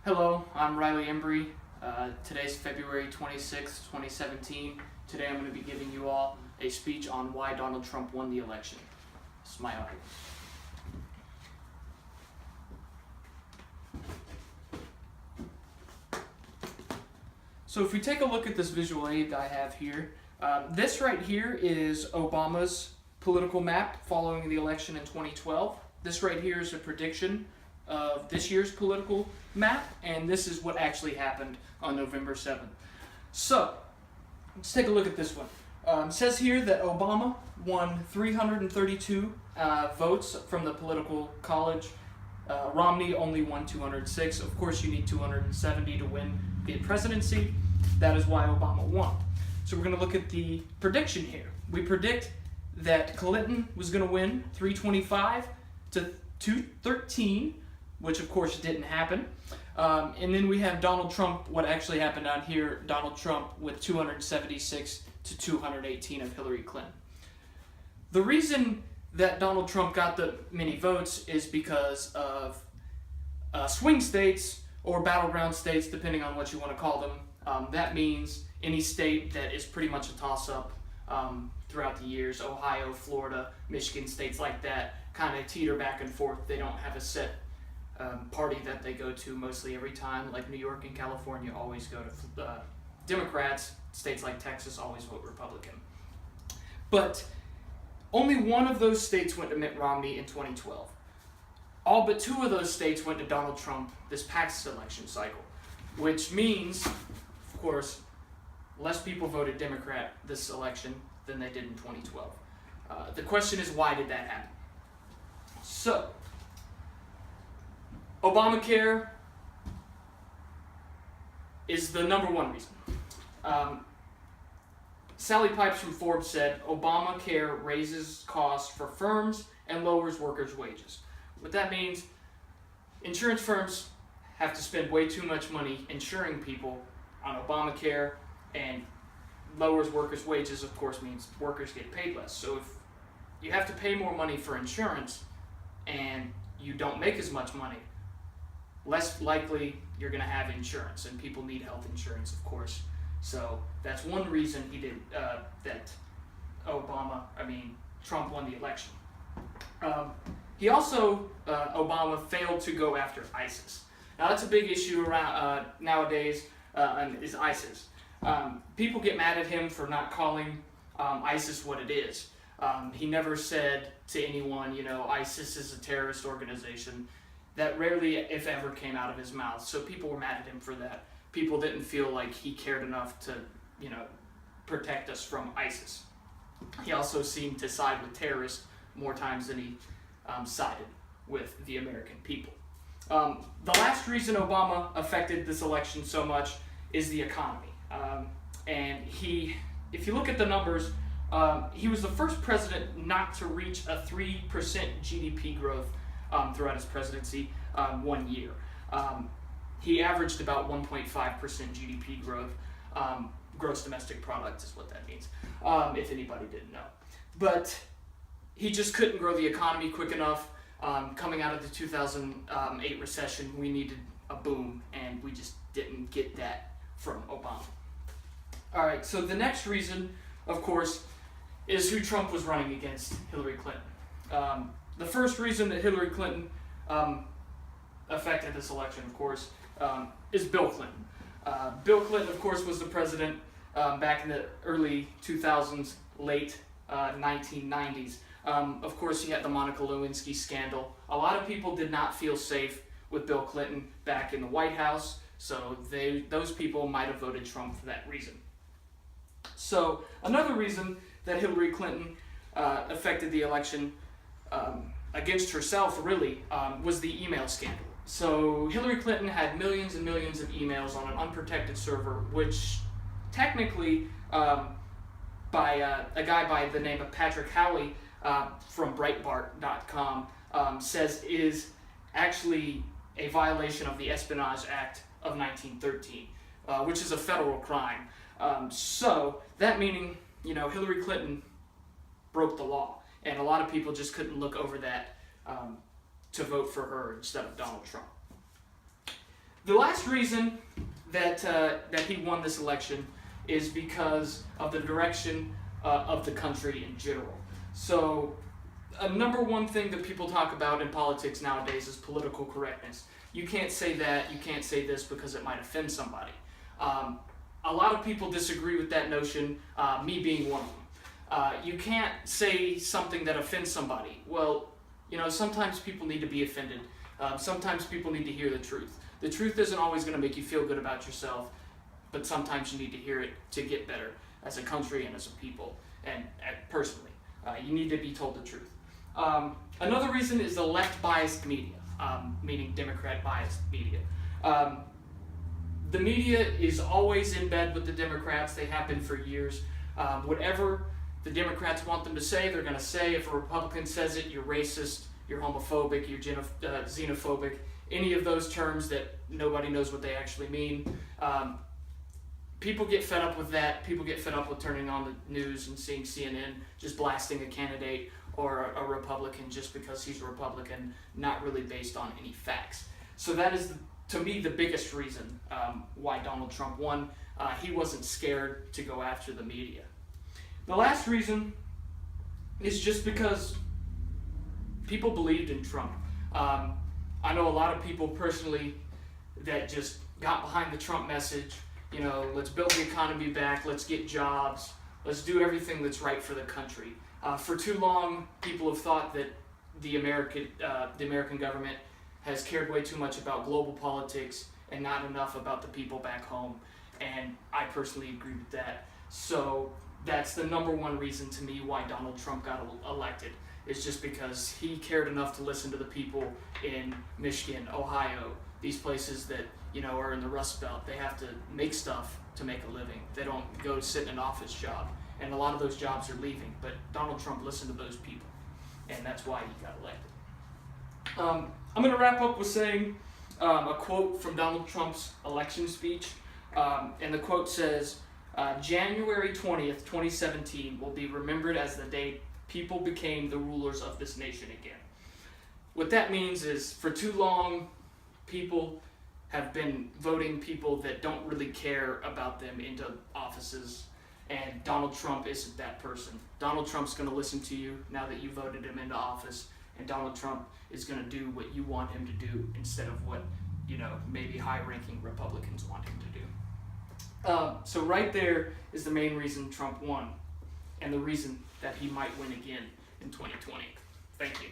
Hello, I'm Riley Embry. Today's February 26, 2017. Today I'm going to be giving you all a speech on why Donald Trump won the election. This is my audience. So if we take a look at this visual aid I have here, this right here is Obama's political map following the election in 2012. This right here is a prediction of this year's political map, and this is what actually happened on November 7th. So, let's take a look at this one. It says here that Obama won 332 votes from the political college. Romney only won 206. Of course, you need 270 to win the presidency. That is why Obama won. So we're going to look at the prediction here. We predict that Clinton was going to win 325 to 213, which of course didn't happen. And then we have Donald Trump, what actually happened out here, Donald Trump with 276 to 218 of Hillary Clinton. The reason that Donald Trump got the many votes is because of swing states or battleground states, depending on what you want to call them. That means any state that is pretty much a toss-up throughout the years. Ohio, Florida, Michigan, states like that kind of teeter back and forth. They don't have a set party that they go to mostly every time. Like New York and California always go to Democrats. States like Texas always vote Republican. But only one of those states went to Mitt Romney in 2012. All but two of those states went to Donald Trump this past election cycle, which means, of course, less people voted Democrat this election than they did in 2012. The question is, why did that happen? So, Obamacare is the number one reason. Sally Pipes from Forbes said, Obamacare raises costs for firms and lowers workers' wages. What that means, insurance firms have to spend way too much money insuring people on Obamacare, and lowers workers' wages, of course, means workers get paid less. So if you have to pay more money for insurance and you don't make as much money, less likely you're going to have insurance, and people need health insurance, of course. So that's one reason he did that. Trump won the election. He also, Obama failed to go after ISIS. Now that's a big issue around nowadays, is ISIS. People get mad at him for not calling ISIS what it is. He never said to anyone, ISIS is a terrorist organization. That rarely, if ever, came out of his mouth. So people were mad at him for that. People didn't feel like he cared enough to, protect us from ISIS. He also seemed to side with terrorists more times than he sided with the American people. The last reason Obama affected this election so much is the economy. If you look at the numbers, he was the first president not to reach a 3% GDP growth throughout his presidency 1 year. He averaged about 1.5% GDP growth. Gross domestic product is what that means, if anybody didn't know. But he just couldn't grow the economy quick enough. Coming out of the 2008 recession, we needed a boom, and we just didn't get that from Obama. All right, so the next reason, of course, is who Trump was running against, Hillary Clinton. The first reason that Hillary Clinton affected this election, of course, is Bill Clinton. Bill Clinton, of course, was the president back in the early 2000s, late 1990s. Of course, he had the Monica Lewinsky scandal. A lot of people did not feel safe with Bill Clinton back in the White House, so those people might have voted Trump for that reason. So another reason that Hillary Clinton affected the election against herself, really, was the email scandal. So Hillary Clinton had millions and millions of emails on an unprotected server, which technically, by a guy by the name of Patrick Howley from Breitbart.com, says is actually a violation of the Espionage Act of 1913, which is a federal crime. So that meaning, Hillary Clinton broke the law, and a lot of people just couldn't look over that to vote for her instead of Donald Trump. The last reason that he won this election is because of the direction of the country in general. So, a number one thing that people talk about in politics nowadays is political correctness. You can't say that, you can't say this because it might offend somebody. A lot of people disagree with that notion, me being one of them. You can't say something that offends somebody. Well, sometimes people need to be offended. Sometimes people need to hear the truth. The truth isn't always going to make you feel good about yourself, but sometimes you need to hear it to get better as a country and as a people, and personally. You need to be told the truth. Another reason is the left-biased media, meaning Democrat-biased media. The media is always in bed with the Democrats. They have been for years. Whatever the Democrats want them to say, they're going to say. If a Republican says it, you're racist, you're homophobic, you're xenophobic, any of those terms that nobody knows what they actually mean. People get fed up with that. People get fed up with turning on the news and seeing CNN just blasting a candidate or a Republican just because he's a Republican, not really based on any facts. So that is, to me, the biggest reason why Donald Trump won. He wasn't scared to go after the media. The last reason is just because people believed in Trump. I know a lot of people personally that just got behind the Trump message. Let's build the economy back, let's get jobs, let's do everything that's right for the country. For too long, people have thought that the American government has cared way too much about global politics and not enough about the people back home. And I personally agree with that. So that's the number one reason to me why Donald Trump got elected. It's just because he cared enough to listen to the people in Michigan, Ohio, these places that are in the Rust Belt. They have to make stuff to make a living. They don't go sit in an office job. And a lot of those jobs are leaving. But Donald Trump listened to those people. And that's why he got elected. I'm going to wrap up with saying a quote from Donald Trump's election speech. And the quote says, January 20th, 2017 will be remembered as the day people became the rulers of this nation again. What that means is, for too long, people have been voting people that don't really care about them into offices, and Donald Trump isn't that person. Donald Trump's going to listen to you now that you voted him into office, and Donald Trump is going to do what you want him to do instead of what, maybe high-ranking Republicans want him to do. So right there is the main reason Trump won, and the reason that he might win again in 2020. Thank you.